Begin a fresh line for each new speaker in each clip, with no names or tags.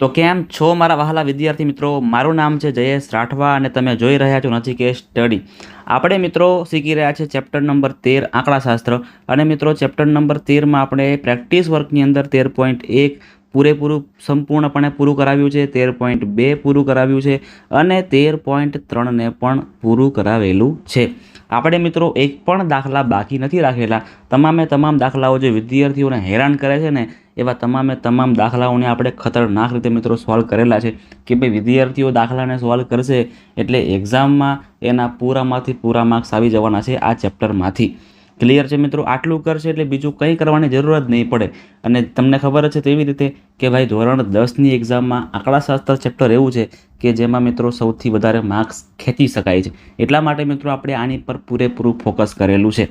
તો કેમ છો મારા વહાલા વિદ્યાર્થી મિત્રો? મારું નામ છે જયેશ રાઠવા અને તમે જોઈ રહ્યા છો નચિકેત સ્ટડી. આપણે મિત્રો શીખી રહ્યા છે ચેપ્ટર નંબર 13 આંકડાશાસ્ત્ર. અને મિત્રો ચેપ્ટર નંબર 13માં આપણે પ્રેક્ટિસ વર્કની અંદર 13.1 પૂરેપૂરું સંપૂર્ણપણે પૂરું કરાવ્યું છે, 13.2 પૂરું કરાવ્યું છે અને 13.3ને પણ પૂરું કરાવેલું છે. આપણે મિત્રો એક પણ દાખલા બાકી નથી રાખેલા. તમામ દાખલાઓ જે વિદ્યાર્થીઓને હેરાન કરે છે ને એવા તમામ દાખલાઓને આપણે ખતરનાક રીતે મિત્રો સોલ્વ કરેલા છે કે ભાઈ વિદ્યાર્થીઓ દાખલાને સોલ્વ કરશે એટલે એક્ઝામમાં એના પૂરામાંથી પૂરા માર્ક્સ આવી જવાના છે આ ચેપ્ટરમાંથી. ક્લિયર છે મિત્રો? આટલું કરશે એટલે બીજું કંઈ કરવાની જરૂર જ નહીં પડે. અને તમને ખબર છે તેવી રીતે કે ભાઈ ધોરણ 10ની એક્ઝામમાં આંકડાશાસ્ત્ર ચેપ્ટર એવું છે કે જેમાં મિત્રો સૌથી વધારે માર્ક્સ ખેંચી શકાય છે. એટલા માટે મિત્રો આપણે આની પર પૂરેપૂરું ફોકસ કરેલું છે.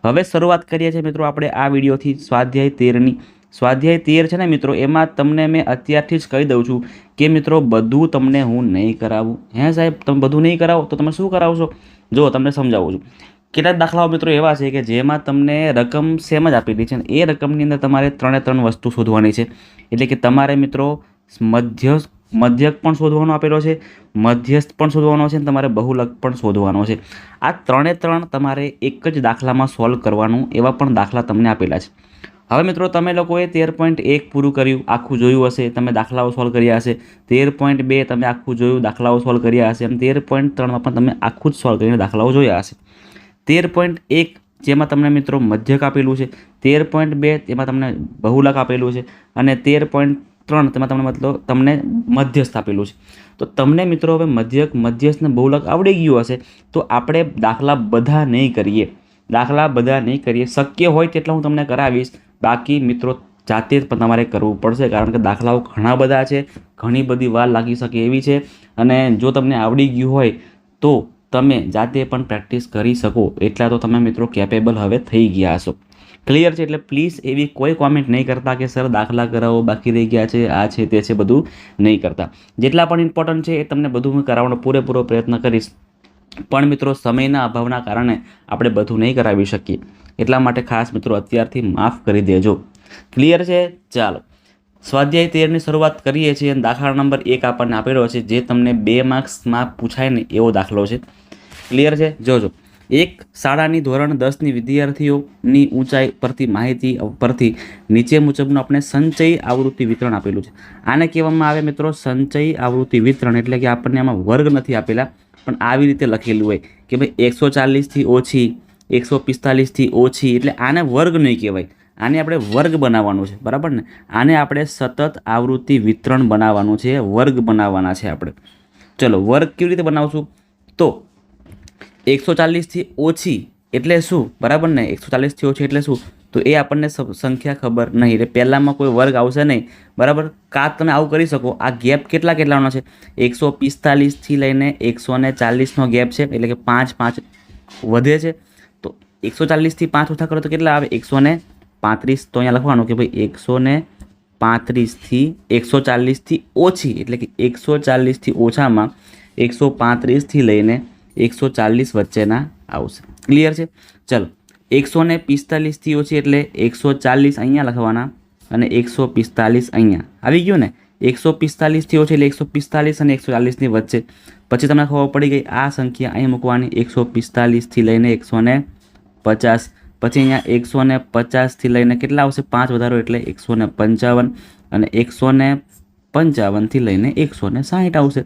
હવે શરૂઆત કરીએ છીએ મિત્રો આપણે આ વિડીયોથી સ્વાધ્યાય 13ની. સ્વાધ્યાય 13 છે ને મિત્રો, એમાં તમને મેં અત્યારથી જ કહી દઉં છું કે મિત્રો બધું તમને હું નહીં કરાવું. હે સાહેબ, તમે બધું નહીં કરાવો તો તમે શું કરાવશો? જો તમને સમજાવું છું. કેટલાક દાખલાઓ મિત્રો એવા છે કે જેમાં તમને રકમ સેમ જ આપેલી છે અને એ રકમની અંદર તમારે 3 વસ્તુ શોધવાની છે. એટલે કે તમારે મિત્રો મધ્યક પણ શોધવાનો આપેલો છે, મધ્યસ્થ પણ શોધવાનો છે અને તમારે બહુલક પણ શોધવાનો છે. આ 3 તમારે એક જ દાખલામાં સોલ્વ કરવાનું, એવા પણ દાખલા તમને આપેલા છે. હવે મિત્રો તમે લોકોએ 13.1 પૂરું કર્યું, આખું જોયું હશે, તમે દાખલાઓ સોલ્વ કર્યા હશે. 13.2 તમે આખું જોયું, દાખલાઓ સોલ્વ કર્યા હશે. અને 13.3માં પણ તમે આખું જ સોલ્વ કરીને દાખલાઓ જોયા હશે. 13.1 જેમાં તમને મિત્રો મધ્યક આપેલું છે, 13.2 તેમાં તમને બહુલક આપેલું છે અને 13.3 તેમાં તમને મધ્યસ્થ આપેલું છે. તો તમને મિત્રો હવે મધ્યક, મધ્યસ્થ ને બહુલક આવડી ગયું હશે તો આપણે દાખલા બધા નહીં કરીએ. શક્ય હોય તેટલા હું તમને કરાવીશ. બાકી મિત્રો જાતે જ પણ તમારે કરવું પડશે, કારણ કે દાખલાઓ ઘણા બધા છે, ઘણી બધી વાર લાગી શકે એવી છે. અને જો તમને આવડી ગયું હોય તો તમે જાતે પણ પ્રેક્ટિસ કરી શકો એટલા તો તમે મિત્રો કેપેબલ હવે થઈ ગયા હશો. ક્લિયર છે? એટલે પ્લીઝ એવી કોઈ કોમેન્ટ નહીં કરતા કે સર દાખલા કરાવો બાકી રહી ગયા છે, આ છે તે છે, બધું નહીં કરતા. જેટલા પણ ઇમ્પોર્ટન્ટ છે એ તમને બધું હું કરાવવાનો પૂરેપૂરો પ્રયત્ન કરીશ. પણ મિત્રો સમયના અભાવના કારણે આપણે બધું નહીં કરાવી શકીએ. એટલા માટે ખાસ મિત્રો અત્યારથી માફ કરી દેજો. ક્લિયર છે? ચાલો સ્વાધ્યાય 13ની શરૂઆત કરીએ છીએ. અને દાખલા નંબર 1 આપણને આપેલો છે જે તમને 2 માર્ક્સમાં પૂછાય ને એવો દાખલો છે. ક્લિયર છે? જોજો. એક શાળાની ધોરણ 10ની વિદ્યાર્થીઓની ઊંચાઈ પરથી માહિતી પરથી નીચે મુજબનું આપણે સંચયી આવૃત્તિ વિતરણ આપેલું છે. આને કહેવામાં આવે મિત્રો સંચયી આવૃત્તિ વિતરણ. એટલે કે આપણને આમાં વર્ગ નથી આપેલા, પણ આવી રીતે લખેલું હોય કે ભાઈ 140થી ઓછી, 145થી ઓછી, એટલે આને વર્ગ નહીં કહેવાય. આને આપણે વર્ગ બનાવવાનું છે, બરાબર ને? આને આપણે સતત આવૃત્તિ વિતરણ બનાવવાનું છે, વર્ગ બનાવવાના છે આપણે. ચલો વર્ગ કેવી રીતે બનાવશું? તો 140થી ઓછી એટલે શું, બરાબર ને? 140થી ઓછી એટલે શું? તો એ આપણને સંખ્યા ખબર નહીં, એટલે પહેલાંમાં કોઈ વર્ગ આવશે નહીં, બરાબર? કાં તમે આવું કરી શકો, આ ગેપ કેટલાનો છે? 145થી લઈને 140નો ગેપ છે, એટલે કે 5 વધે છે. તો 140થી 5 ઓછા કરો તો કેટલા આવે? 135. તો અહીંયા લખવાનું કે ભાઈ 135થી 140થી ઓછી, એટલે કે 140થી ઓછામાં 135થી લઈને 140 વચ્ચેના આવશે. ક્લિયર છે? ચલો 145થી ઓછી એટલે 140 અહીંયા લખવાના અને 145 અહીંયા આવી ગયું ને. 145થી ઓછી એટલે 145 અને 140ની વચ્ચે. પછી તમને ખબર પડી ગઈ આ સંખ્યા અહીં મૂકવાની, 145થી લઈને 150. પછી અહીંયા 150થી લઈને કેટલા આવશે? 5 વધારો એટલે 155 અને 155થી લઈને 160 આવશે.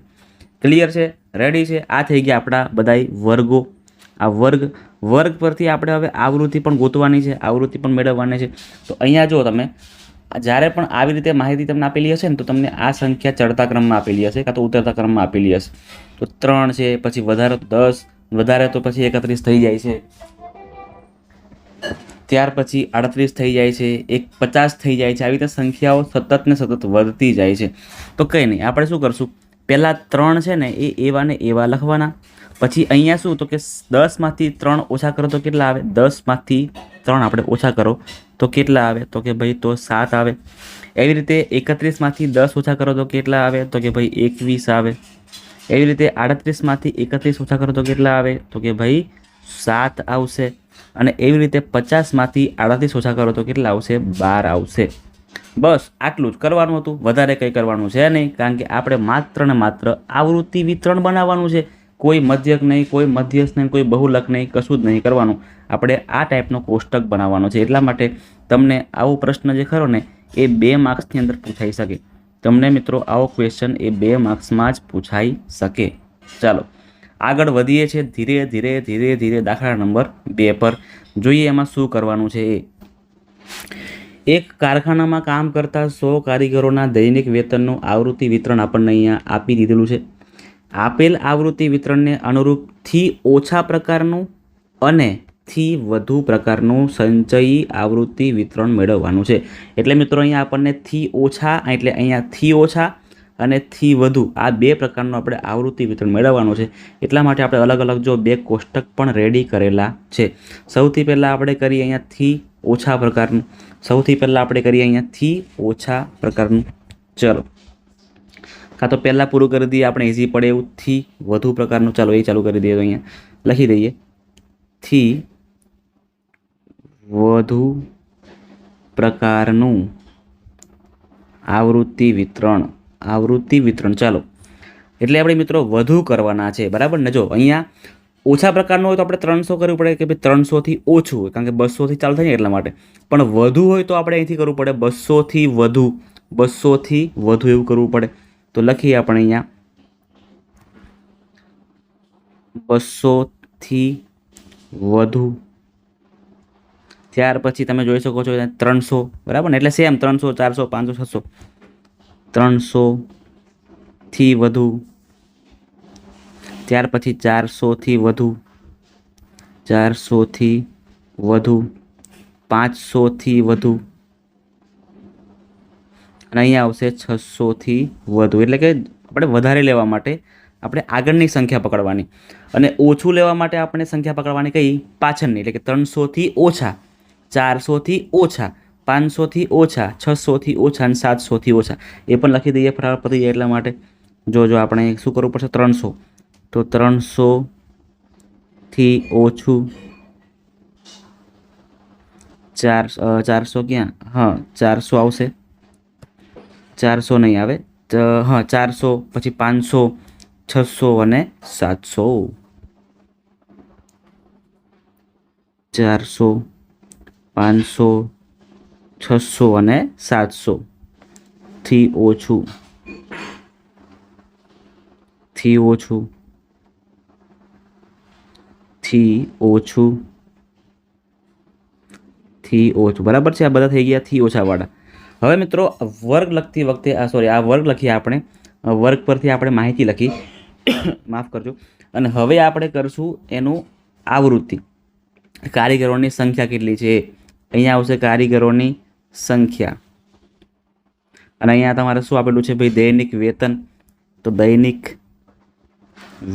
ક્લિયર છે? રેડી છે? આ થઈ ગયા આપણા બધાય વર્ગો. આ વર્ગ પરથી આપણે હવે આવૃત્તિ પણ ગોતવાની છે, આવૃત્તિ પણ મેળવવાની છે. તો અહીંયા જો તમે જ્યારે પણ આવી રીતે માહિતી તમને આપેલી હશે ને તો તમને આ સંખ્યા ચડતા ક્રમમાં આપેલી હશે કાં તો ઉતરતા ક્રમમાં આપેલી હશે. તો 3 છે, પછી વધારે તો 10, વધારે તો પછી 31 થઈ જાય છે, ત્યાર પછી 38 થઈ જાય છે, 50 થઈ જાય છે. આવી રીતે સંખ્યાઓ સતત ને સતત વધતી જાય છે. તો કંઈ નહીં, આપણે શું કરશું? પહેલાં 3 છે ને એ એવા ને એવા લખવાના. પછી અહીંયા શું તો કે 10માંથી 3 ઓછા કરો તો કેટલા આવે? 10માંથી 3 આપણે ઓછા કરો તો કેટલા આવે? તો કે ભાઈ તો 7 આવે. એવી રીતે 31માંથી 10 ઓછા કરો તો કેટલા આવે? તો કે ભાઈ 21 આવે. એવી રીતે 38માંથી 31 ઓછા કરો તો કેટલા આવે? તો કે ભાઈ 7 આવશે. અને એવી રીતે 50માંથી 38 ઓછા કરો તો કેટલા આવશે? 12 આવશે. બસ આટલું જ કરવાનું હતું, વધારે કંઈ કરવાનું છે નહીં, કારણ કે આપણે માત્ર ને માત્ર આવૃત્તિ વિતરણ બનાવવાનું છે. કોઈ મધ્યક નહીં, કોઈ મધ્યસ્થ નહીં, કોઈ બહુલક નહીં, કશું જ નહીં કરવાનું. આપણે આ ટાઈપનો કોષ્ટક બનાવવાનો છે. એટલા માટે તમને આવો પ્રશ્ન જે ખરો ને એ 2 માર્ક્સની અંદર પૂછાઈ શકે. તમને મિત્રો આવો ક્વેશ્ચન એ 2 માર્ક્સમાં જ પૂછાઈ શકે. ચાલો આગળ વધીએ છીએ ધીરે ધીરે ધીરે ધીરે દાખલા નંબર 2 પર. જોઈએ એમાં શું કરવાનું છે. એક કારખાનામાં કામ કરતા 100 કારીગરોના દૈનિક વેતનનું આવૃત્તિ વિતરણ આપણને અહીંયા આપી દીધેલું છે. આપેલ આવૃત્તિ વિતરણને અનુરૂપ થી ઓછા પ્રકારનું અને થી વધુ પ્રકારનું સંચયી આવૃત્તિ વિતરણ મેળવવાનું છે. એટલે મિત્રો અહીંયા આપણને થી ઓછા એટલે અહીંયા થી ઓછા અને થી વધુ આ 2 પ્રકારનું આપણે આવૃત્તિ વિતરણ મેળવવાનું છે. એટલા માટે આપણે અલગ અલગ જો 2 કોષ્ટક પણ રેડી કરેલા છે. સૌથી પહેલાં આપણે કરીએ અહીંયા થી ઓછા પ્રકારનું. સૌથી પહેલાં આપણે કરીએ અહીંયા થી ઓછા પ્રકારનું. ચલો કાં તો પહેલાં પૂરું કરી દઈએ આપણે, ઇઝી પડે એવું. થી વધુ પ્રકારનું ચાલો એ ચાલુ કરી દઈએ. તો અહીંયા લખી દઈએ થી વધુ પ્રકારનું આવૃત્તિ વિતરણ. આવૃત્તિ વિતરણ ચાલો એટલે આપણે મિત્રો વધુ કરવાના છે, બરાબર ને. જો અહીંયા ઓછા પ્રકારનું હોય તો આપણે 300 કરવું પડે કે ભાઈ 300થી ઓછું હોય, કારણ કે 200થી ચાલુ થાય ને એટલા માટે. પણ વધુ હોય તો આપણે અહીંથી કરવું પડે 200થી વધુ, 200થી વધુ એવું કરવું પડે. તો લખીએ આપણે અહીંયા 200થી વધુ. ત્યાર પછી તમે જોઈ શકો છો 300, બરાબર ને. એટલે સેમ 300, 400, 500, 600. 300થી વધુ. ત્યાર પછી 400થી વધુ, 400થી વધુ, 500થી વધુ અને અહીંયા આવશે 600થી વધુ. એટલે કે આપણે વધારે લેવા માટે આપણે આગળની સંખ્યા પકડવાની અને ઓછું લેવા માટે આપણે સંખ્યા પકડવાની કઈ પાછળની. એટલે કે 300થી ઓછા, 400થી ઓછા, 500થી ઓછા, 600થી ઓછા અને 700થી ઓછા. એ પણ લખી દઈએ ફટાફટ પતી જાય એટલા માટે. જો આપણે શું કરવું પડશે 300, તો 300થી ઓછું, 400 ક્યાં, હા 400 આવશે, 400 નહીં આવે, હા 400 પછી 500, 600 અને 700. 400, 500, 600 અને 700 થી ઓછું, થી ઓછું, થી ઓછું, થી ઓછું. બરાબર છે. આ બધા થઈ ગયા થી ઓછાવાળા. હવે મિત્રો વર્ગ લખતી વખતે આ વર્ગ લખીએ આપણે, વર્ગ પરથી આપણે માહિતી લખી, માફ કરજો. અને હવે આપણે કરશું એનું આવૃત્તિ. કારીગરોની સંખ્યા કેટલી છે અહીંયા આવશે કારીગરોની સંખ્યા. અને અહીંયા તમારે શું આપેલું છે ભાઈ દૈનિક વેતન. તો દૈનિક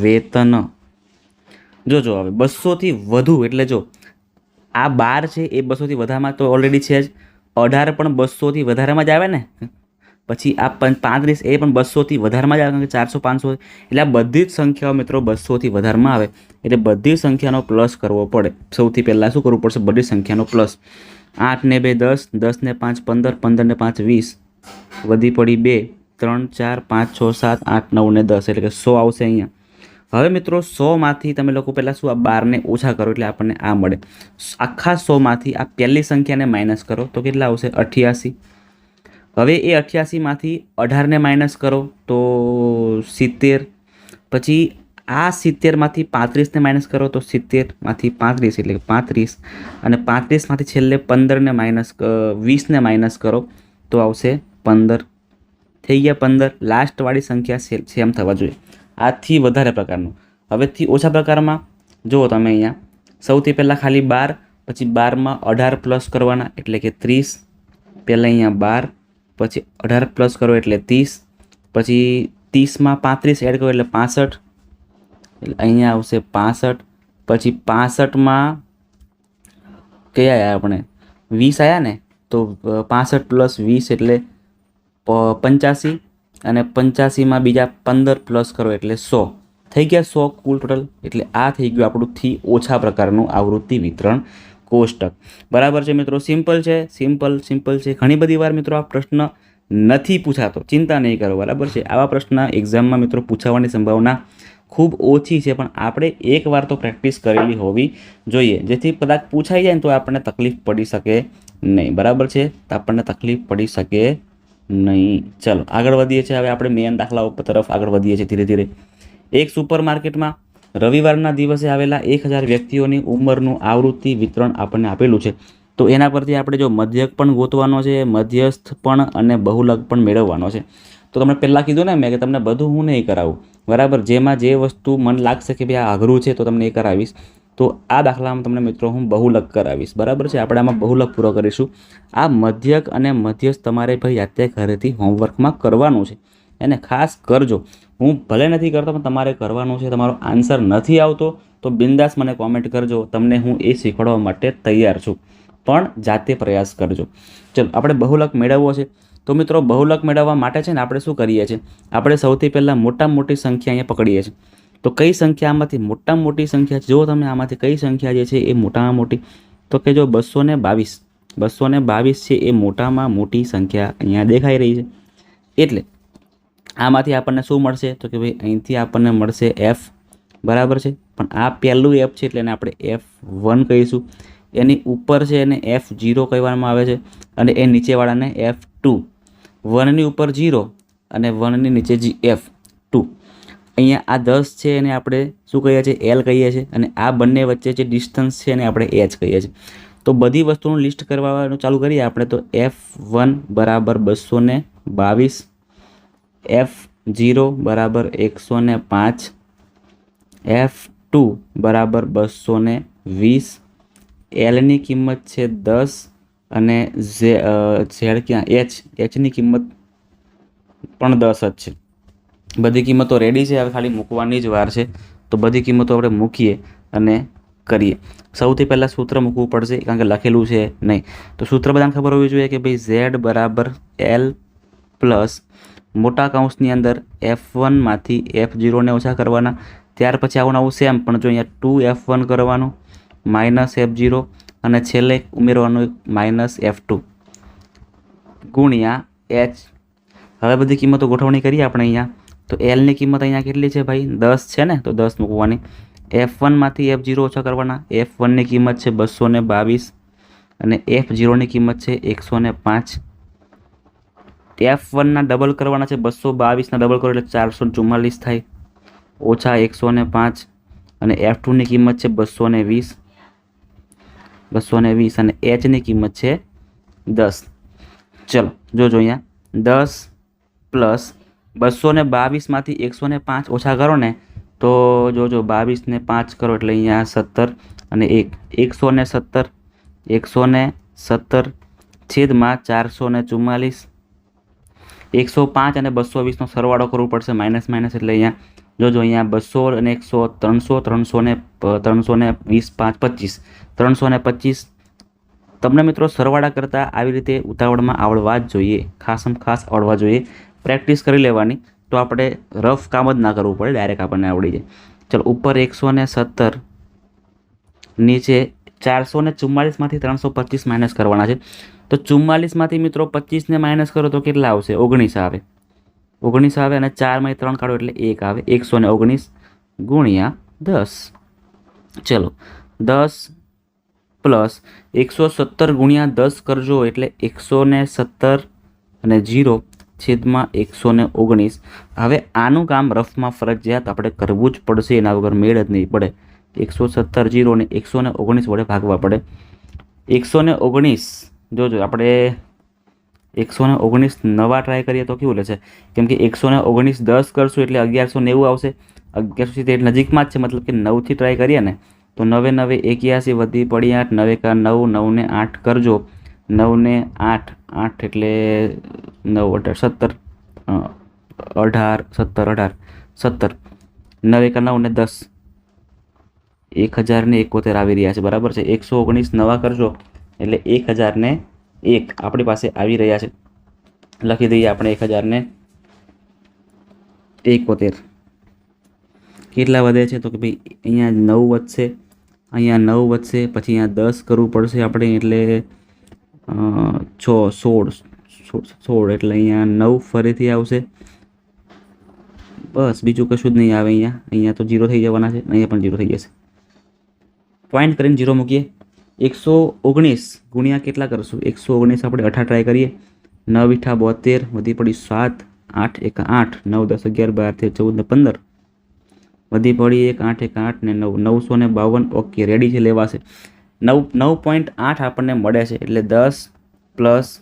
વેતન જો હવે 200થી વધુ એટલે જો આ 12 છે એ 200થી વધારેમાં તો ઓલરેડી છે જ. 18 પણ 200થી વધારેમાં જ આવે ને. પછી આ 35 એ પણ 200થી વધારેમાં જ આવે, કારણ કે 400, 500 એટલે આ બધી જ સંખ્યાઓ મિત્રો 200થી વધારેમાં આવે. એટલે બધી સંખ્યાનો પ્લસ કરવો પડે. સૌથી પહેલાં શું કરવું પડશે? બધી સંખ્યાનો પ્લસ. 8 ને 2 10, 10 ને 5 15, 15 ને 5 20, વધી પડી 2, 3 4 5 6 7 8 9 ને 10 એટલે કે 100 આવશે અહીંયા. હવે મિત્રો 100માંથી તમે લોકો પહેલાં શું આ 12ને ઓછા કરો એટલે આપણને આ મળે. આખા 100માંથી આ પહેલી સંખ્યાને માઇનસ કરો તો કેટલા આવશે? 88. હવે એ 88માંથી 18ને માઇનસ કરો તો 70. પછી આ 70માંથી 35ને માઇનસ કરો તો 70માંથી 35 એટલે કે 35. અને 35માંથી છેલ્લે 15ને માઇનસ 20ને માઇનસ કરો તો આવશે 15. થઈ ગયા 15. લાસ્ટવાળી સંખ્યા સેમ થવા જોઈએ. આથી વધારે પ્રકારનું. હવેથી ઓછા પ્રકારમાં જુઓ તમે અહીંયા સૌથી પહેલાં ખાલી 12, પછી 12માં 18 પ્લસ કરવાના એટલે કે 30. પહેલાં અહીંયા 12, પછી 18 પ્લસ કરો એટલે 30, પછી 30માં 35 એડ કરો એટલે 65, એટલે અહીંયા આવશે 65. પછી 65માં કયા આવ્યા આપણે 20 આવ્યા ને, તો 65 પ્લસ 20 એટલે 85, અને 85માં બીજા 15 પ્લસ કરો એટલે 100. થઈ ગયા 100 કુલ ટોટલ. એટલે આ થઈ ગયું આપણું થી ઓછા પ્રકારનું આવૃત્તિ વિતરણ કોષ્ટક. બરાબર છે મિત્રો, સિમ્પલ છે, સિમ્પલ છે. ઘણી બધી વાર મિત્રો આ પ્રશ્ન નથી પૂછાતો, ચિંતા નહીં કરો. બરાબર છે, આવા પ્રશ્ન એક્ઝામમાં મિત્રો પૂછાવાની સંભાવના ખૂબ ઓછી છે, પણ આપણે એકવાર તો પ્રેક્ટિસ કરેલી હોવી જોઈએ, જેથી કદાચ પૂછાઈ જાય ને તો આપણને તકલીફ પડી શકે નહીં. બરાબર છે, તો આપણને તકલીફ પડી શકે નહીં. ચલો આગળ વધીએ છીએ. હવે આપણે મેન દાખલાઓ તરફ આગળ વધીએ છીએ ધીરે ધીરે. એક સુપર માર્કેટમાં રવિવારના દિવસે આવેલા 1000 વ્યક્તિઓની ઉંમરનું આવૃત્તિ વિતરણ આપણને આપેલું છે. તો એના પરથી આપણે જો મધ્યક પણ ગોતવાનો છે, મધ્યસ્થ પણ અને બહુલક પણ મેળવવાનો છે. તો તમને પહેલાં કીધું ને મેં કે તમને બધું હું નહીં કરાવું. બરાબર, જેમાં જે વસ્તુ મને લાગશે કે ભાઈ આ અઘરું છે તો તમને એ કરાવીશ. તો આ દાખલામાં તમને મિત્રો હું બહુલક કરાવીશ. બરાબર છે, આપણે આમાં બહુલક પૂરો કરીશું. આ મધ્યક અને મધ્યસ્થ તમારે ભાઈ અત્યારે ઘરેથી હોમવર્કમાં કરવાનું છે, એને ખાસ કરજો. હું ભલે નથી કરતો પણ તમારે કરવાનું છે. તમારો આન્સર નથી આવતો તો બિંદાસ મને કોમેન્ટ કરજો, તમને હું એ શીખવાડવા માટે તૈયાર છું, પણ જાતે પ્રયાસ કરજો. ચલો આપણે બહુલક મેળવવો છે. તો મિત્રો બહુલક મેળવવા માટે છે ને આપણે શું કરીએ છીએ, આપણે સૌથી પહેલાં મોટામાં મોટી સંખ્યા અહીંયા પકડીએ છીએ. તો કઈ સંખ્યા આમાંથી મોટામાં મોટી સંખ્યા છે? જો તમે આમાંથી કઈ સંખ્યા જે છે એ મોટામાં મોટી, તો કે જો 222. 222 છે એ મોટામાં મોટી સંખ્યા અહીંયા દેખાઈ રહી છે. એટલે આમાંથી આપણને શું મળશે? તો કે ભાઈ અહીંથી આપણને મળશે F. બરાબર છે, પણ આ પહેલું F છે એટલે એને આપણે F1 કહીશું. એની ઉપર છે એને F0 કહેવામાં આવે છે, અને એ નીચેવાળાને F2. 1ની ઉપર 0 અને 1ની નીચે F2. અહીંયા આ 10 છે એને આપણે શું કહીએ છીએ? L કહીએ છીએ, અને આ બંને વચ્ચે જે ડિસ્ટન્સ છે એને આપણે H કહીએ છીએ. તો બધી વસ્તુનું લિસ્ટ કરવાનું ચાલુ કરીએ આપણે. તો F1 બરાબર 222, F0 બરાબર 105, F2 બરાબર 220, Lની કિંમત છે 10, અને Z ક્યાં Hની કિંમત પણ 10 જ છે. બધી કિંમતો રેડી છે, હવે ખાલી મૂકવાની જ વાર છે. તો બધી કિંમતો આપણે મૂકીએ અને કરીએ. સૌથી પહેલાં સૂત્ર મૂકવું પડશે, કારણ કે લખેલું છે નહીં. તો સૂત્ર બધાને ખબર હોવી જોઈએ કે ભાઈ Z બરાબર L પ્લસ મોટા કૌંસની અંદર F1માંથી F0ને ઓછા કરવાના. ત્યાર પછી આવું સેમ, પણ જો અહીંયા 2F1 કરવાનું માઇનસ F0, અને છેલ્લે ઉમેરવાનું માઇનસ F2 ગુણ્યા H. હવે બધી કિંમતો ગોઠવણી કરીએ આપણે અહીંયા. તો Lની કિંમત અહીંયા કેટલી છે ભાઈ? 10 છે ને, તો 10 મૂકવાની. F1માંથી F0 ઓછા કરવાના. F1ની કિંમત છે 222, અને F0ની કિંમત છે 105. F1ના ડબલ કરવાના છે, 222ના ડબલ કરો એટલે 444 થાય, ઓછા 105, અને F2ની કિંમત છે 220, અને Hની કિંમત છે 10. ચલો જોજો અહીંયા 10 પ્લસ 222માંથી 105 ઓછા કરો ને, તો જોજો 22 ને 5 કરો એટલે અહીંયા 17, અને 117 છેદમાં 444. 105 અને 220નો સરવાળો કરવો પડશે, માઇનસ એટલે અહીંયા જોજો અહીંયા 200 અને 100 320 5 25 325. તમને મિત્રો સરવાળા કરતાં આવી રીતે ઉતાવળમાં આવડવા જ જોઈએ, ખાસ આવડવા જોઈએ. પ્રેક્ટિસ કરી લેવાની, તો આપણે રફ કામ જ ના કરવું પડે, ડાયરેક્ટ આપણને આવડી જાય. ચલો ઉપર 117, નીચે 444માંથી 325 માઇનસ કરવાના છે. તો 44માંથી મિત્રો 25ને માઇનસ કરો તો કેટલા આવશે? 19 આવે. 19 આવે, અને 4માંથી 3 કાઢો એટલે 1 આવે. 119 ગુણ્યા 10. ચલો 10 પ્લસ 117 ગુણ્યા 10 કરજો એટલે 117, અને 0 છેદમાં 119. હવે આનું કામ રફમાં ફરજિયાત આપણે કરવું જ પડશે, એના વગર મેળ જ નહીં પડે. 117 0 ને 119 વડે ભાગવા પડે. 119 જોજો આપણે 119 નવા ટ્રાય કરીએ તો કેવું લેશે? કેમ કે 119 10 કરશું એટલે 1190 આવશે. 1180 નજીકમાં જ છે, મતલબ કે 9થી ટ્રાય કરીએ ને તો 9 9 81 વધી પડી 8, 9 કા 9, 9 ને 8 કરજો. 9 ને 8 8 એટલે 9 18 17 18 17 18 9 કા 9 ને 10 1071 આવી રહ્યા છે. બરાબર છે, 119 નવા કરજો એટલે 1001 આપણી પાસે આવી રહ્યા છે. લખી દઈએ આપણે 1071. કેટલા વધે છે? તો કે ભાઈ અહીંયા 9 વધશે, અહીંયા 9 વધશે, પછી અહીંયા 10 કરવું પડશે આપણે, એટલે 6 16 એટલે અહીંયા 9 ફરીથી આવશે. બસ બીજું કશું જ નહીં આવે અહીંયા તો 0 થઈ જવાના છે, અહીંયા પણ 0 થઈ જશે. પોઈન્ટ કરીને 0 મૂકીએ. 119 ગુણ્યા કેટલા કરશું? 119 આપણે 18 ટ્રાય કરીએ. 9 × 72 વધી પડી 7, 8 × 8, 9 10 11 12 13 14 ને 15 વધી પડી 1, 8 × 8 ને 9, 952. ઓકે, રેડી છે, લેવાશે. 9.8 આપણને મળે છે, એટલે 10 +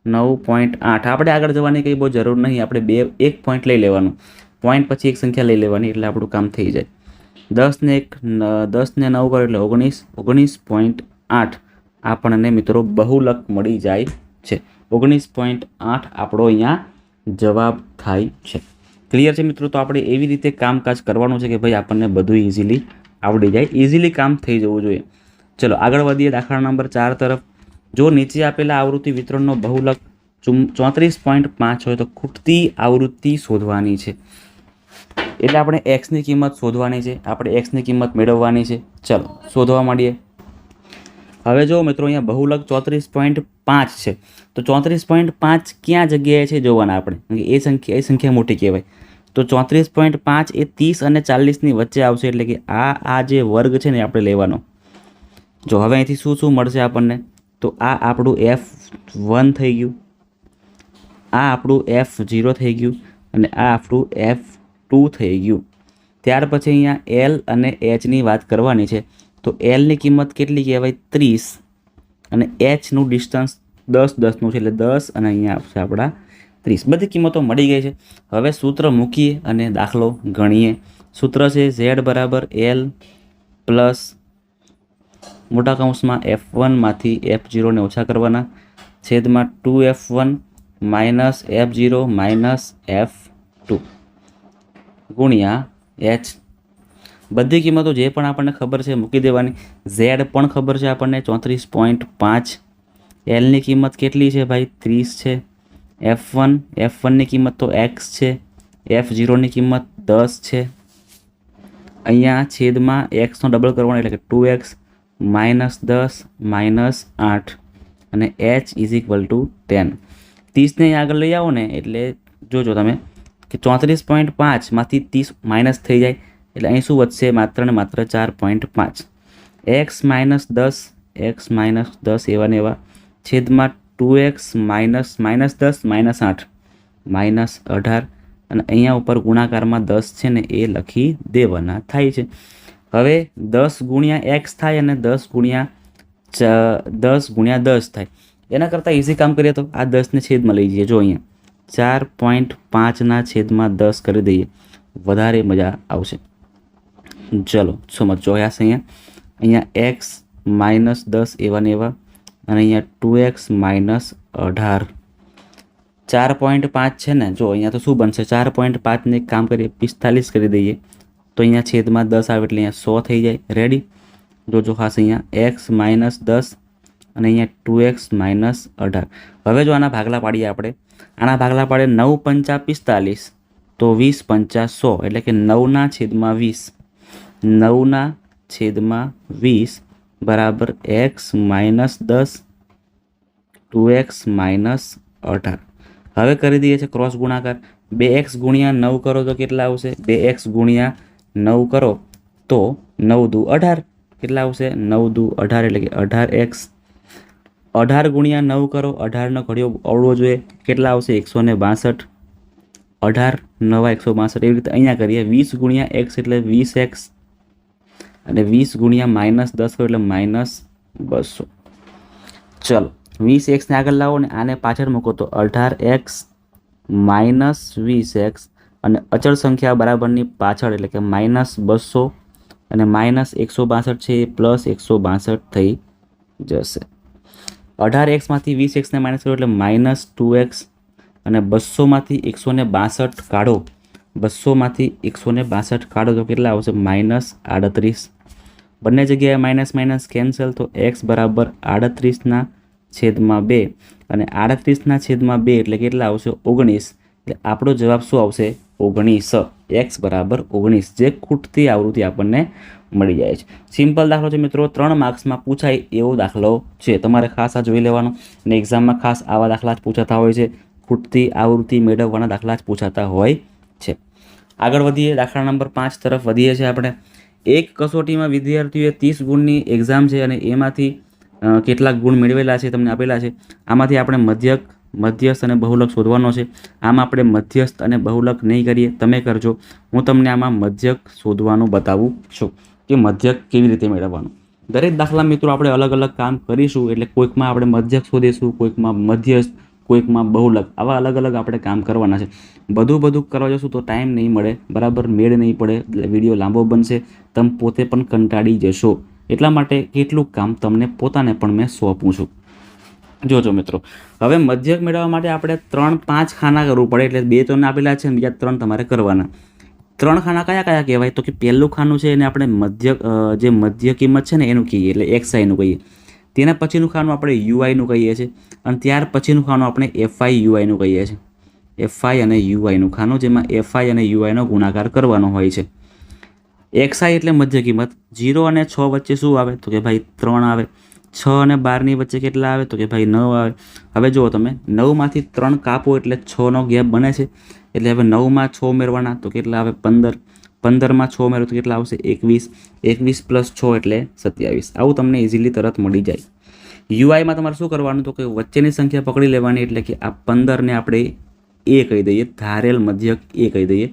9.8. આપણે આગળ જવાની કંઈ બહુ જરૂર નહીં, આપણે એક પોઈન્ટ લઈ લેવાનું, પોઈન્ટ પછી એક સંખ્યા લઈ લેવાની, એટલે આપણું કામ થઈ જાય. 10 ને 9 કરો એટલે 19, 19.8 આપણને મિત્રો બહુલક મળી જાય છે. 19.8 આપણો અહીંયા જવાબ થાય છે. ક્લિયર છે મિત્રો? તો આપણે એવી રીતે કામકાજ કરવાનું છે કે ભાઈ આપણને બધું ઇઝીલી આવડી જાય, ઇઝીલી કામ થઈ જવું જોઈએ. ચલો આગળ વધીએ દાખલા નંબર 4 તરફ. જો નીચે આપેલા આવૃત્તિ વિતરણનો બહુલક 34.5 હોય તો ખૂટતી આવૃત્તિ શોધવાની છે. એટલે આપણે એક્સની કિંમત શોધવાની છે, આપણે એક્સની કિંમત મેળવવાની છે. ચલો શોધવા માંડીએ. હવે જો મિત્રો અહીંયા બહુલક 34.5 છે, તો 34.5 ક્યાં જગ્યાએ છે જોવાના આપણે, એ સંખ્યા મોટી કહેવાય. તો 34.5 એ 30 અને 40ની વચ્ચે આવશે, એટલે કે આ જે વર્ગ છે ને આપણે લેવાનો. જો હવે અહીંથી શું મળશે આપણને? તો આ આપણું F1 થઈ ગયું, આ આપણું F0 થઈ ગયું, અને આ આપણું F2 થઈ ગયું. ત્યાર પછી અહીંયા L અને Hની વાત કરવાની છે. તો Lની કિંમત કેટલી કહેવાય? 30, અને Hનું ડિસ્ટન્સ 10 10નું છે, એટલે 10, અને અહીંયા આવશે આપણા 30. બધી કિંમતો મળી ગઈ છે. હવે સૂત્ર મૂકીએ અને દાખલો ગણીએ. સૂત્ર છે Z = L પ્લસ મોટા કૌંસમાં F1 માંથી F0 ને ઓછા કરવાના, છેદમાં 2F1 minus F0 minus F2 ગુણ્યા H. બધી કિંમતો જે પણ આપણને ખબર છે મૂકી દેવાની. Z પણ ખબર છે આપણને 34.5. Lની કિંમત કેટલી છે ભાઈ? 30 છે. F1ની કિંમત તો X છે. F0ની કિંમત 10 છે. અહીંયા છેદમાં Xનો ડબલ કરવાનો, એટલે કે 2X માઇનસ 10 માઇનસ 8, અને H = 10. 30ને આગળ લઈ આવો ને, એટલે જોજો તમે કે 34.5માંથી 30 માઇનસ થઈ જાય, એટલે અહીં શું વધશે? માત્ર ને માત્ર 4.5. X માઇનસ 10 એવા ને એવા, છેદમાં 2X માઇનસ 10 માઇનસ 8 માઇનસ 18, અને અહીંયા ઉપર ગુણાકારમાં 10 છે ને એ લખી દેવાના થાય છે. હવે 10 ગુણ્યા X થાય અને 10 ગુણ્યા 10 થાય. એના કરતાં ઇઝી કામ કરીએ તો આ 10ને છેદમાં લઈ જઈએ. જો અહીંયા 4.5ના છેદમાં 10 કરી દઈએ, વધારે મજા આવશે. ચલો સમજો. અહીંયા X માઇનસ 10 એવા ને એવા, અને અહીંયા 2X માઇનસ 18. 4.5 છે ને, જો અહીંયા તો શું બનશે? 4.5ને એક કામ કરીએ, 45 કરી દઈએ, તો અહીંયા છેદમાં 10 આવે, એટલે અહીંયા 100 થઈ જાય. રેડી? જોજો ખાસ, અહીંયા X માઇનસ 10 અને અહીંયા 2X માઇનસ 18. હવે જો આના ભાગલા પાડીએ આપણે, આના ભાગલા પાડીએ 9 × 5 = 45, તો 20 × 5 = 100, એટલે કે 9ના છેદમાં 20. 9ના છેદમાં 20 બરાબર X માઇનસ 10 2X માઇનસ 18. હવે કરી દઈએ છીએ ક્રોસ ગુણાકાર. 2X ગુણ્યા 9 કરો તો કેટલા આવશે? 2X ગુણ્યા 9 કરો તો 9 દુ 18. કેટલા આવશે? 9 દુ 18, એટલે કે 18X. 18 ગુણ્યા 9 કરો, 18નો ઘડિયો આવડવો જોઈએ, કેટલા આવશે? 162. 18 9 162. એવી રીતે અહીંયા કરીએ. 20 ગુણ્યા X એટલે 20X, અને 20 ગુણ્યા માઇનસ 10 કરો એટલે માઇનસ 200. ચલો 20Xને આગળ લાવો ને આને પાછળ મૂકો તો 18X માઇનસ 20X, અને અચળ સંખ્યા બરાબરની પાછળ, એટલે કે માઇનસ 200 અને માઇનસ 162 છે એ પ્લસ 162 થઈ જશે. 18Xમાંથી 20Xને માઇનસ કરો એટલે માઇનસ 2X, અને 200માંથી 162 કાઢો, 200માંથી 162 કાઢો તો કેટલા આવશે? માઇનસ 38. બંને જગ્યાએ માઇનસ માઇનસ કેન્સલ, તો X બરાબર 38ના છેદમાં 2, અને 38ના છેદમાં 2 એટલે કેટલા આવશે? 19. એટલે આપણો જવાબ શું આવશે? 19. X બરાબર 19, જે ખૂટતી આવૃત્તિ આપણને મળી જાય છે. સિમ્પલ દાખલો છે મિત્રો, 3 માર્ક્સમાં પૂછાય એવો દાખલો છે. તમારે ખાસ આ જોઈ લેવાનો અને એક્ઝામમાં ખાસ આવા દાખલા જ પૂછાતા હોય છે. ખૂટતી આવૃત્તિ મેળવવાના દાખલા જ પૂછાતા હોય છે. આગળ વધીએ, દાખલા નંબર 5 તરફ વધીએ છીએ આપણે. એક કસોટીમાં વિદ્યાર્થીઓએ 30 ગુણની એક્ઝામ છે અને એમાંથી કેટલાક ગુણ મેળવેલા છે તમને આપેલા છે. આમાંથી આપણે મધ્યસ્થ અને બહુલક શોધવાનો છે. આમાં આપણે મધ્યસ્થ અને બહુલક નહીં કરીએ, તમે કરજો. હું તમને આમાં મધ્યક શોધવાનું બતાવું છું કે મધ્યક કેવી રીતે મેળવવાનું. દરેક દાખલા મિત્રો આપણે અલગ અલગ કામ કરીશું. એટલે કોઈકમાં આપણે મધ્યક શોધીશું, કોઈકમાં મધ્યસ્થ, કોઈકમાં બહુલક, આવા અલગ અલગ આપણે કામ કરવાના છે. બધું કરવા જશું તો ટાઈમ નહીં મળે, બરાબર મેળ નહીં પડે, એટલે વિડીયો લાંબો બનશે, તમે પોતે પણ કંટાળી જશો. એટલા માટે કેટલું કામ તમને પોતાને પણ મેં સોંપું છું. જોજો મિત્રો, હવે મધ્યક મેળવવા માટે આપણે 3-5 ખાના કરવું પડે. એટલે 2 તો આપેલા છે અને બીજા 3 તમારે કરવાના. 3 ખાના કયા કયા કહેવાય? તો કે પહેલું ખાનું છે એને આપણે જે મધ્ય કિંમત છે ને એનું કહીએ, એટલે XIનું કહીએ. તેના પછીનું ખાનું આપણે UIનું કહીએ છીએ અને ત્યાર પછીનું ખાનું આપણે FI/UIનું કહીએ છીએ. FI અને UIનું ખાનું, જેમાં FI અને UIનો ગુણાકાર કરવાનો હોય છે. XI એટલે મધ્ય કિંમત. 0 અને 6 વચ્ચે શું આવે? તો કે ભાઈ 3 આવે. 6 અને 12ની વચ્ચે કેટલા આવે? તો કે ભાઈ 9 આવે. હવે જુઓ તમે, 9માંથી 3 કાપો એટલે 6નો ગેપ બને છે. એટલે હવે 9માં 6 ઉમેરવાના તો કેટલા આવે? 15. 15માં 6 ઉમેરો તો કેટલા આવશે? 21. 21 + 6 એટલે 27. આવું તમને ઇઝીલી તરત મળી જાય. UIમાં તમારે શું કરવાનું? તો કે વચ્ચેની સંખ્યા પકડી લેવાની. એટલે કે આ 15ને આપણે A કહી દઈએ, ધારેલ મધ્યક A કહી દઈએ.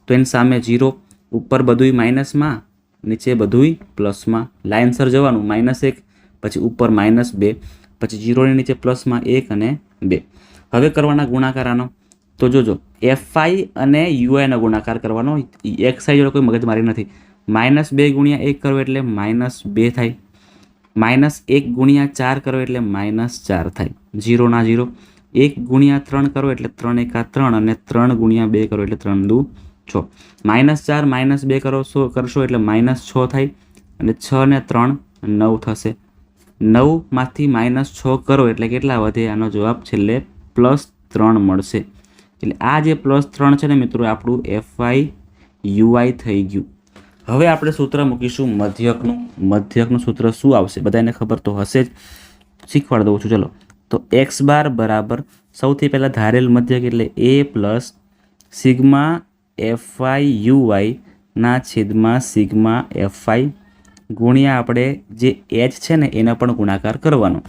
તો એની સામે 0, ઉપર બધુંય માઇનસમાં, નીચે બધુંય પ્લસમાં. લાઇનસર જવાનું, -1, પછી ઉપર -2, પછી 0ની નીચે પ્લસમાં 1 અને 2. હવે કરવાના ગુણાકાર આનો. તો જોજો, FI અને UIનો ગુણાકાર કરવાનો. XI જોડે કોઈ મગજમારી નથી. -2 × 1 કરો એટલે -2 થાય. -1 × 4 કરો એટલે -4 થાય. 0 ના 0. 1 × 3 કરો એટલે 3 × 1 = 3 અને 3 × 2 કરો એટલે 3 × 2 = 6. -4 -2 કરશો એટલે -6 થાય અને 6 ને 3 9 થશે. 9માંથી -6 કરો એટલે કેટલા વધે? આનો જવાબ છેલ્લે +3 મળશે. એટલે આ જે +3 છે ને મિત્રો, આપણું FI/UI થઈ ગયું. હવે આપણે સૂત્ર મૂકીશું મધ્યકનું. મધ્યકનું સૂત્ર શું આવશે? બધાને ખબર તો હશે જ, શીખવાડી દઉં છું. ચલો, તો x બાર બરાબર સૌથી પહેલાં ધારેલ મધ્યક એટલે A + σ/FI/UI ના છેદમાં σ/FI ગુણ્યા આપણે જે H છે ને એનો પણ ગુણાકાર કરવાનો.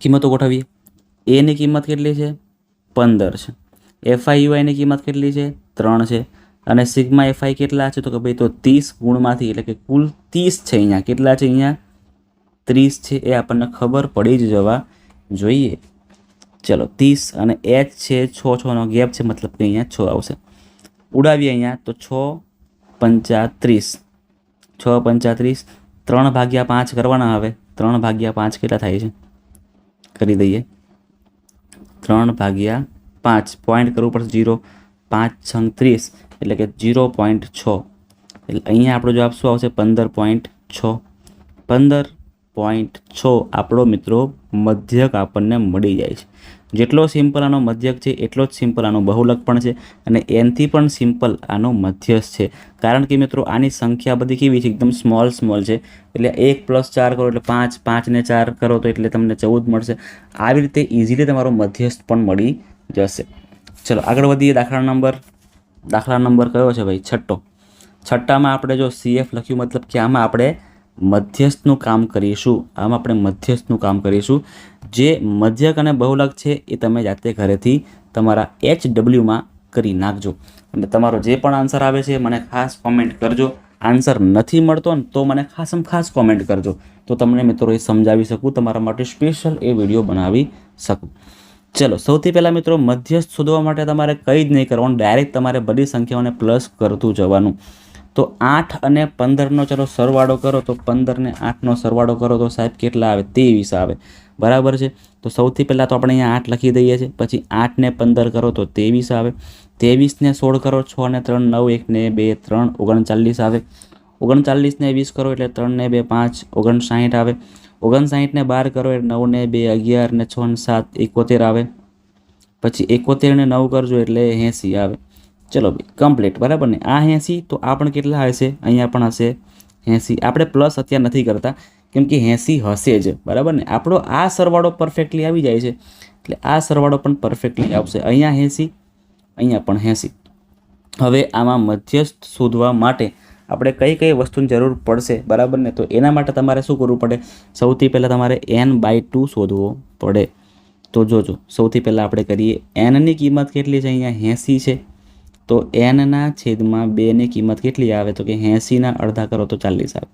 કિંમતો ગોઠવીએ. A ની કિંમત કેટલી છે? 15 છે. FI/UIની કિંમત કેટલી છે? 3 છે. અને σ/FI કેટલા છે? તો કે ભાઈ તો 30 ગુણમાંથી, એટલે કે કુલ 30 છે. અહીંયા કેટલા છે? અહીંયા 30 છે. એ આપણને ખબર પડી જ જવા જોઈએ. ચલો, 30 અને H છે 6નો ગેપ છે, મતલબ કે અહીંયા 6 આવશે. ઉડાવીએ અહીંયા તો 6 × 35. 6 × 35, 3/5 કરવાના. હવે 3/5 કેટલા થાય છે? કરી દઈએ. 3/5 પોઈન્ટ કરવું પડશે 0. 5 × 6 = 30 એટલે કે 0.6. એટલે અહીંયા આપણો જવાબ શું આવશે? 15.6. 15.6 આપણો મિત્રો મધ્યક આપણને મળી જાય છે. જેટલો સિમ્પલ આનો મધ્યક છે એટલો જ સિમ્પલ આનો બહુલક પણ છે અને એનથી પણ સિમ્પલ આનો મધ્યસ્થ છે. કારણ કે મિત્રો આની સંખ્યા બધી કેવી છે? એકદમ સ્મોલ છે. એટલે 1 + 4 કરો એટલે 5, 5 ને 4 કરો તો એટલે તમને 14 મળશે. આવી રીતે ઇઝીલી તમારો મધ્યસ્થ પણ મળી જશે. ચલો આગળ વધીએ. દાખલા નંબર કયો છે ભાઈ? છઠ્ઠો. છઠ્ઠામાં આપણે જો CF લખ્યું, મતલબ કે આમાં આપણે મધ્યસ્થનું કામ કરીશું. જે મધ્યક અને બહુલક છે એ તમે જાતે ઘરેથી તમારા HWમાં કરી નાખજો. અને તમારો જે પણ આન્સર આવે છે મને ખાસ કોમેન્ટ કરજો. આન્સર નથી મળતો ને તો મને ખાસ કોમેન્ટ કરજો, તો તમને મિત્રો એ સમજાવી શકું, તમારા માટે સ્પેશિયલ એ વિડીયો બનાવી શકું. ચલો, સૌથી પહેલાં મિત્રો મધ્યસ્થ શોધવા માટે તમારે કંઈ જ નહીં કરવાનું, ડાયરેક્ટ તમારે બધી સંખ્યાઓને પ્લસ કરતું જવાનું. તો 8 અને 15નો ચલો સરવાળો કરો તો 15 ને 8નો સરવાળો કરો તો સાહેબ કેટલા આવે? 23 આવે. બરાબર છે. તો સૌથી પહેલાં તો આપણે અહીંયા 8 લખી દઈએ છીએ. પછી 8 ને 15 કરો તો 23 આવે. 23 ને 16 કરો, 6 ને 3 9, 1 ને 2 3 39 આવે. 39 ને 20 કરો એટલે 3 ને 2 5 59 આવે. 59 ને 12 કરો એટલે 9 ને 2 11 ને 6 ને 7 71 આવે. પછી 71 ને 9 કરજો એટલે 80 આવે. ચલો ભાઈ કમ્પ્લીટ. બરાબર ને? આ 80 તો આ પણ કેટલા હશે? અહીંયા પણ હશે 80 આપણે પ્લસ અત્યારે નથી કરતા કેમ કે 80 હશે જ, બરાબર ને. આપણો આ સરવાળો પરફેક્ટલી આવી જાય છે એટલે આ સરવાળો પણ પરફેક્ટલી આવશે. અહીંયા 80, અહીંયા પણ 80. હવે આમાં મધ્યસ્થ શોધવા માટે આપણે કઈ કઈ વસ્તુની જરૂર પડશે, બરાબર ને. તો એના માટે તમારે શું કરવું પડે? સૌથી પહેલાં તમારે n/2 શોધવો પડે. તો જોજો, સૌથી પહેલાં આપણે કરીએ. એનની કિંમત કેટલી છે? અહીંયા 80 છે. તો n/2 ની કિંમત કેટલી આવે? તો કે 80 અડધા કરો તો 40 આવે.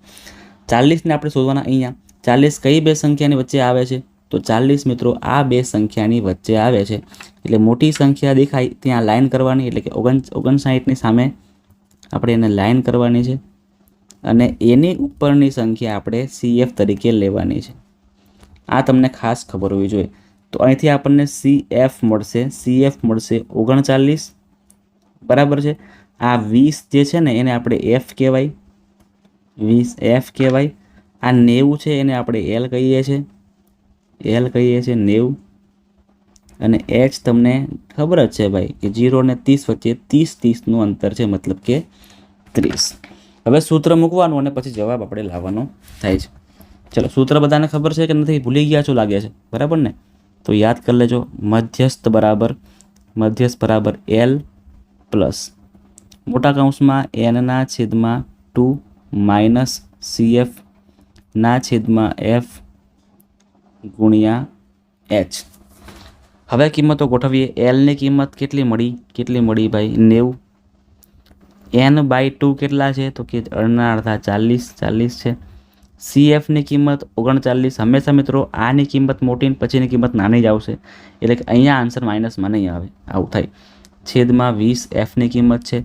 40ને આપણે શોધવાના. અહીંયા 40 કઈ બે સંખ્યાની વચ્ચે આવે છે? તો 40 મિત્રો આ બે સંખ્યાની વચ્ચે આવે છે. એટલે મોટી સંખ્યા દેખાય ત્યાં લાઈન કરવાની, એટલે કે 59ની સામે આપણે એને લાઈન કરવાની છે અને એની ઉપરની સંખ્યા આપણે CF તરીકે લેવાની છે. આ તમને ખાસ ખબર હોવી જોઈએ. તો અહીંથી આપણને CF મળશે. CF મળશે 39, બરાબર છે. આ 20 જે છે ને એને આપણે F કહેવાય, 20 F કહેવાય. આ 90 છે એને આપણે L કહીએ છીએ, L કહીએ છીએ 90. અને H તમને ખબર જ છે ભાઈ કે 0 અને 30 વચ્ચે 30-30નું અંતર છે, મતલબ કે 30. હવે સૂત્ર મૂકવાનું અને પછી જવાબ આપણે લાવવાનો થાય છે. ચલો, સૂત્ર બધાને ખબર છે કે નથી? ભૂલી ગયા છો લાગે છે, બરાબર ને. તો યાદ કરી લેજો. મધ્યસ્થ બરાબર L પ્લસ મોટા કૌંસમાં n/2 માઇનસ CF/F ગુણ્યા H. હવે કિંમતો ગોઠવીએ. Lની કિંમત કેટલી મળી ભાઈ? 90. n/2 કેટલા છે? તો કે અડધા 40 છે. CFની કિંમત 39. હંમેશા મિત્રો આની કિંમત મોટી પછીની કિંમત નાની જ આવશે, એટલે કે અહીંયા આન્સર માઇનસમાં નહીં આવે, આવું થાય. છેદમાં 20 Fની કિંમત છે.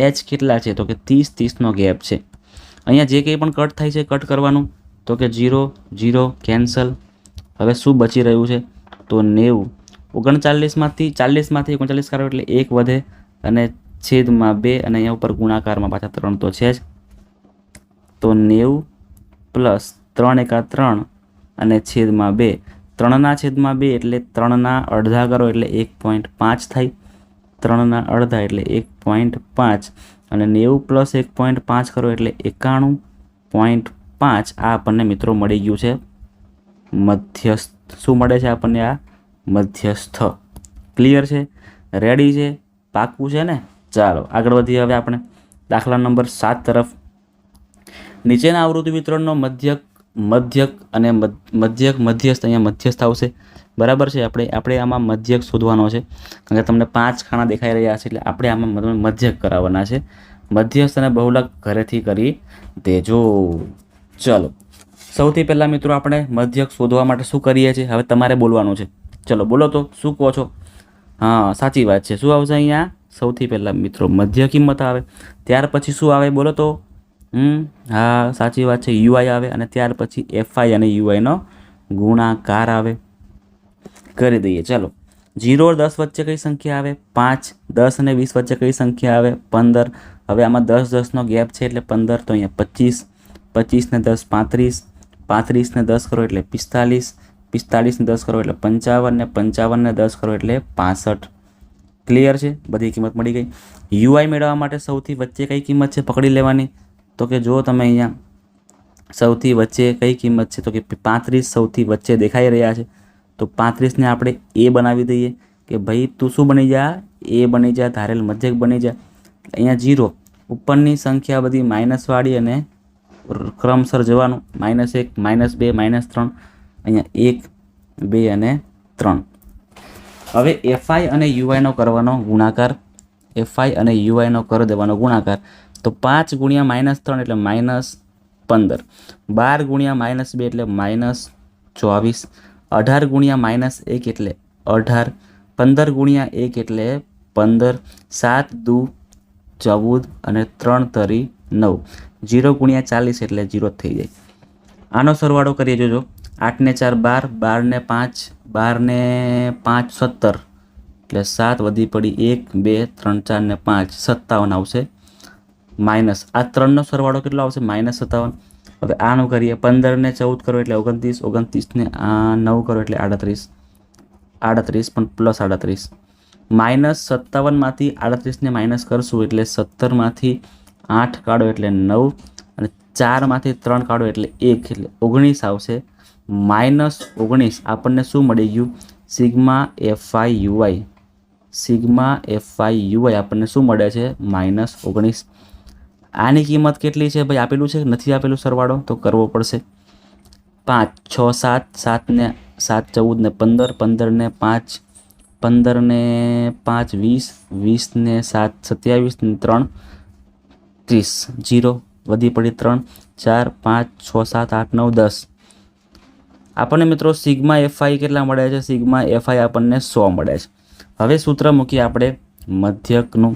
H કેટલા છે? તો કે 30-30નો ગેપ છે. અહીંયા જે કંઈ પણ કટ થાય છે કટ કરવાનું. તો કે 0 0 કેન્સલ. હવે શું બચી રહ્યું છે? તો 90. 39માંથી 39 કાઢો એટલે 1 વધે અને છેદમાં 2 અને અહીંયા ઉપર ગુણાકારમાં પાછા 3 તો છે જ. તો 90 પ્લસ 3 × 3 અને છેદમાં 2. 3/2 એટલે 3ના અડધા કરો એટલે 1.5 થાય. 3ના અડધા એટલે 1.5 અને 90 પ્લસ 1.5 કરો એટલે 91.5. આ આપણને મિત્રો મળી ગયું છે મધ્યસ્થ. શું મળે છે આપણને? આ મધ્યસ્થ. ક્લિયર છે? રેડી છે? પાકું છે ને? ચાલો આગળ વધીએ હવે આપણે દાખલા નંબર 7 તરફ. નીચેના આવૃત્તિ વિતરણનો મધ્યક અને મધ્યસ્થ અહીંયા મધ્યસ્થ આવશે, બરાબર છે. આપણે આમાં મધ્યક શોધવાનો છે કારણ કે તમને 5 ખાના દેખાઈ રહ્યા છે, એટલે આપણે આમાં મધ્યક કરાવવાના છે. મધ્યસ્થ અને બહુલક ઘરેથી કરી દેજો. ચલો, સૌથી પહેલાં મિત્રો આપણે મધ્યક શોધવા માટે શું કરીએ છીએ? હવે તમારે બોલવાનું છે. ચલો બોલો તો, શું કહો છો? હા, સાચી વાત છે. શું આવશે અહીંયા? સૌથી પહેલાં મિત્રો મધ્ય કિંમત આવે, ત્યાર પછી શું આવે બોલો તો? હા, સાચી વાત છે, UI આવે અને ત્યાર પછી FI અને UIનો ગુણાકાર આવે. કરી દઈએ. ચાલો, 0 और 10 વચ્ચે કઈ સંખ્યા આવે? 5. 10 અને 20 વચ્ચે કઈ સંખ્યા આવે? 15. હવે આમાં 10-10નો ગેપ છે એટલે 15, તો અહીંયા 25. 25 ને 10 35. 35 ને 10 કરો એટલે 45. 45 ને 10 કરો એટલે 55 ને 55 ને 10 કરો એટલે 65. ક્લિયર છે? બધી કિંમત મળી ગઈ. UI મેળવવા માટે સૌથી વચ્ચે કઈ કિંમત છે પકડી લેવાની. તો કે જો તમે અહીંયા સૌથી વચ્ચે કઈ કિંમત છે? તો કે 35 સૌથી વચ્ચે દેખાઈ રહ્યા છે. તો 35ને આપણે A બનાવી દઈએ કે ભાઈ તું શું બની જા? A બની જા, ધારેલ મધ્યક બની જા. અહીંયા 0 ઉપરની સંખ્યા બધી માઇનસવાળી અને ક્રમસર જવાનું. -1 -2 -3. અહીંયા 1 2 અને 3. હવે FI અને UIનો કરવાનો ગુણાકાર. FI અને UIનો કરી દેવાનો ગુણાકાર. તો 5 × -3 એટલે -15. 12 × -2 એટલે -24. 18 × -1 એટલે 18. 15 × 1 એટલે 15. 7 દુ 14 અને 3 તરી 9. 0 × 40 એટલે 0 થઈ જાય. આનો સરવાળો કરીએ જોજો. 8 ને 4 12, 12 ને 5 12 ને 5 17 એટલે 7 વધી પડી 1 2 3 4 ને 5 57 આવશે. માઇનસ આ 3નો સરવાળો કેટલો આવશે? -57. હવે આનું કરીએ. 15 ને 14 કરો એટલે 29. 29 ને 9 કરો એટલે 38. 38 પણ +38. -57માંથી 38ને માઇનસ કરશું એટલે 17માંથી 8 કાઢો એટલે 9 4માંથી 3 કાઢો એટલે 1 એટલે 19 આવશે. -19 આપણને શું મળી ગયું? Sigma FIUI. સિગ્મા FIUI આપણને શું મળે છે? -19. આની કિંમત કેટલી છે ભાઈ? આપેલું છે? નથી આપેલું? સરવાળો તો કરવો પડશે. 5 6 7 7 ને 7 14 ને 15 15 ને 5 15 ને 5 20 20 ને 7 27 ને 3 30 0 વધી પડી 3 4 5 6 7 8 9 10. આપણને મિત્રો સિગ્મા FI કેટલા મળે છે? સિગ્મા FI આપણને 100 મળે છે. હવે સૂત્ર મૂકીએ આપણે મધ્યકનું.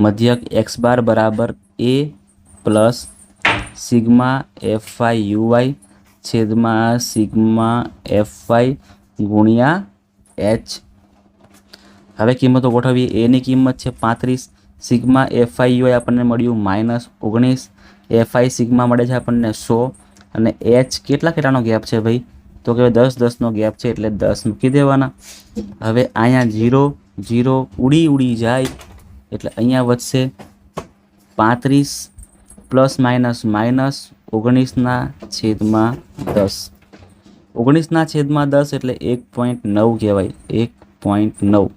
મધ્યક x બાર બરાબર a પ્લસ સિગ્મા FIUI છેદમાં સિગ્મા FI ગુણ્યા h. હવે કિંમતો ગોઠવીએ. એની કિંમત છે 35. સિગ્મા FIUI આપણને મળ્યું -19. FI સિગ્મા મળે છે આપણને 100 અને h કેટલાનો ગેપ છે ભાઈ? તો કે 10 10નો ગેપ છે એટલે 10 મૂકી દેવાના. હવે અહીંયા 0 0 ઉડી જાય એટલે અહીંયા વધશે 35 પ્લસ માઇનસ -19 છેદમાં 10. 19/10 એટલે 1.9 કહેવાય. 1.9.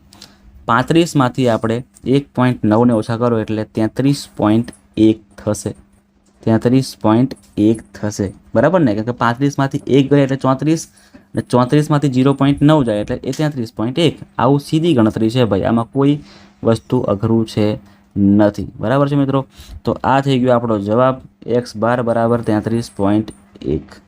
35માંથી આપણે 1.9 ઓછા કરો એટલે 33.1 થશે. 33.1 થશે, બરાબર ને? કારણ કે 35માંથી 1 ગયા એટલે 34 અને 34માંથી 0.9 જાય એટલે એ 33.1. આવું સીધી ગણતરી છે ભાઈ, આમાં કોઈ વસ્તુ અઘરું છે નથી. બરાબર છે મિત્રો? તો આ થઈ ગયો આપણો જવાબ. x બાર બરાબર 33.1.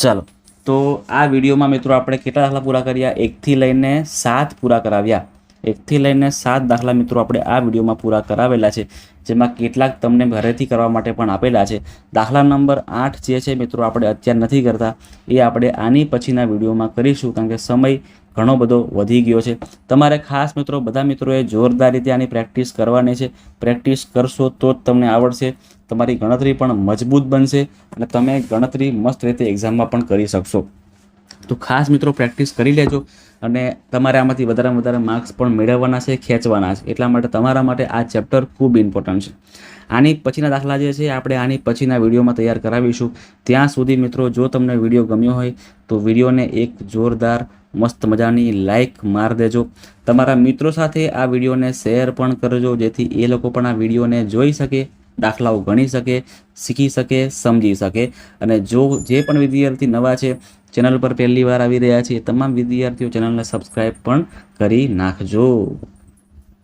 ચાલો, તો આ વિડીયોમાં મિત્રો આપણે કેટલા દાખલા પૂરા કર્યા? 1થી લઈને 7 પૂરા કરાવ્યા. 1થી લઈને 7 દાખલા મિત્રો આપણે આ વિડીયોમાં પૂરા કરાવેલા છે, જેમાં કેટલાક તમને ઘરેથી કરવા માટે પણ આપેલા છે. દાખલા નંબર 8 જે છે મિત્રો આપણે અત્યારે નથી કરતા, એ આપણે આની પછીના વિડીયોમાં કરીશું, કારણ કે સમય ઘણો બધો વધી ગયો છે. તમારે ખાસ મિત્રો બધા મિત્રોએ જોરદાર રીતે આની પ્રેક્ટિસ કરવાની છે. પ્રેક્ટિસ કરશો તો જ તમને આવડશે, તમારી ગણતરી પણ મજબૂત બનશે અને તમે ગણતરી મસ્ત રીતે એક્ઝામમાં પણ કરી શકશો. તો ખાસ મિત્રો પ્રેક્ટિસ કરી લેજો અને તમારે આમાંથી વધારેમાં વધારે માર્ક્સ પણ મેળવવાના છે, ખેંચવાના છે. એટલા માટે તમારા માટે આ ચેપ્ટર ખૂબ ઇમ્પોર્ટન્ટ છે. આની પછીના દાખલા જે છે આપણે આની પછીના વિડીયોમાં તૈયાર કરાવીશું. ત્યાં સુધી મિત્રો જો તમને વિડીયો ગમ્યો હોય તો વિડીયોને એક જોરદાર મસ્ત મજાની લાઈક માર દેજો. તમારા મિત્રો સાથે આ વિડીયોને શેર પણ કરજો, જેથી એ લોકો પણ આ વિડીયોને જોઈ શકે, દાખલાઓ ગણી શકે, શીખી શકે, સમજી શકે. અને જો જે પણ વિદ્યાર્થી નવા છે, ચેનલ પર પહેલી વાર આવી રહ્યા છે, તમામ વિદ્યાર્થીઓ ચેનલને સબસ્ક્રાઈબ પણ કરી નાખજો.